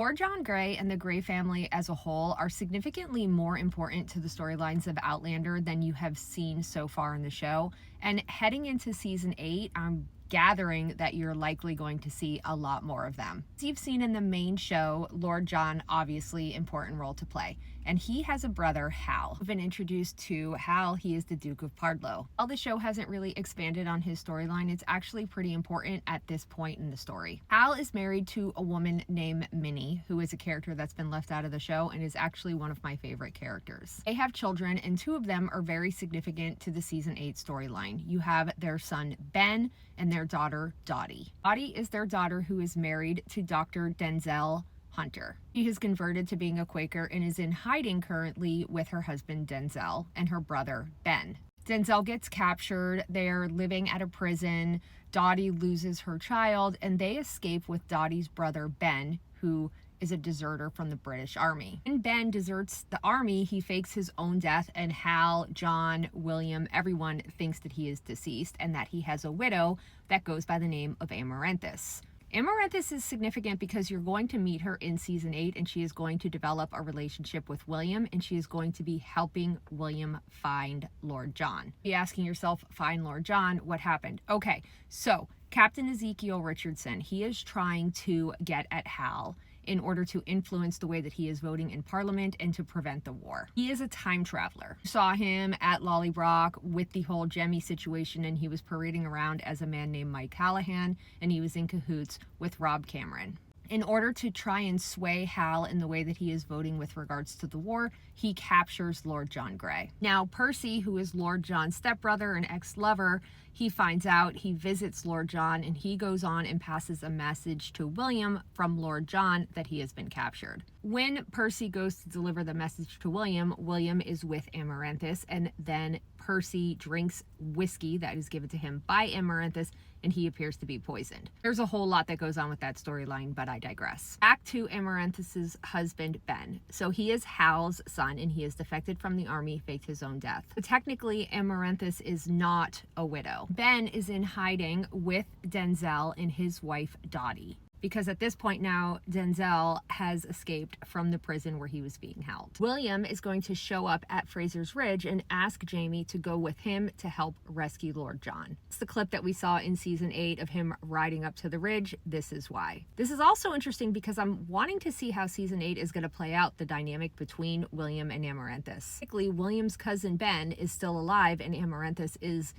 Lord John Grey and the Grey family as a whole are significantly more important to the storylines of Outlander than you have seen so far in the show. And heading into season 8, I'm gathering that you're likely going to see a lot more of them. As you've seen in the main show, Lord John, obviously important role to play. And he has a brother, Hal. We've been introduced to Hal. He is the Duke of Pardlow. While the show hasn't really expanded on his storyline, it's actually pretty important at this point in the story. Hal is married to a woman named Minnie, who is a character that's been left out of the show and is actually one of my favorite characters. They have children, and 2 of them are very significant to the season 8 storyline. You have their son, Ben, and their daughter, Dottie. Dottie is their daughter who is married to Dr. Denzel Hunter. She has converted to being a Quaker and is in hiding currently with her husband Denzel and her brother Ben. Denzel gets captured. They're living at a prison. Dottie loses her child and they escape with Dottie's brother Ben, who is a deserter from the British Army. When Ben deserts the army, he fakes his own death, and Hal, John, William, everyone thinks that he is deceased and that he has a widow that goes by the name of Amaranthus. Amaranthus is significant because you're going to meet her in season 8 and she is going to develop a relationship with William and she is going to be helping William find Lord John. You're asking yourself, find Lord John, what happened? Okay, so Captain Ezekiel Richardson, he is trying to get at Hal in order to influence the way that he is voting in Parliament and to prevent the war. He is a time traveler. You saw him at Lollybrock with the whole Jemmy situation, and he was parading around as a man named Mike Callahan, and he was in cahoots with Rob Cameron. In order to try and sway Hal in the way that he is voting with regards to the war, he captures Lord John Grey. Now, Percy, who is Lord John's stepbrother and ex-lover, he finds out, he visits Lord John, and he goes on and passes a message to William from Lord John that he has been captured. When Percy goes to deliver the message to William, William is with Amaranthus, and then Percy drinks whiskey that is given to him by Amaranthus, and he appears to be poisoned. There's a whole lot that goes on with that storyline, but I digress. Back to Amaranthus's husband, Ben. So he is Hal's son, and he has defected from the army, faked his own death. So technically, Amaranthus is not a widow. Ben is in hiding with Denzel and his wife, Dottie, because at this point now, Denzel has escaped from the prison where he was being held. William is going to show up at Fraser's Ridge and ask Jamie to go with him to help rescue Lord John. It's the clip that we saw in season 8 of him riding up to the ridge. This is why. This is also interesting because I'm wanting to see how season 8 is going to play out the dynamic between William and Amaranthus. Basically, William's cousin Ben is still alive and Amaranthus is,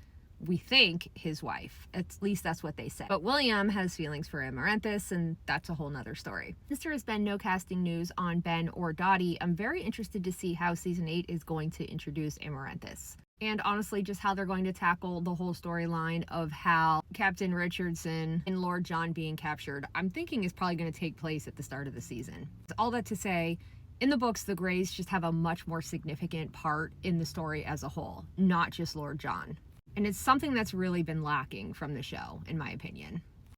we think, his wife. At least that's what they say. But William has feelings for Amaranthus, and that's a whole nother story. Since there has been no casting news on Ben or Dottie, I'm very interested to see how season 8 is going to introduce Amaranthus. And honestly, just how they're going to tackle the whole storyline of how Captain Richardson and Lord John being captured, I'm thinking is probably going to take place at the start of the season. All that to say, in the books, the Greys just have a much more significant part in the story as a whole, not just Lord John. And it's something that's really been lacking from the show, in my opinion.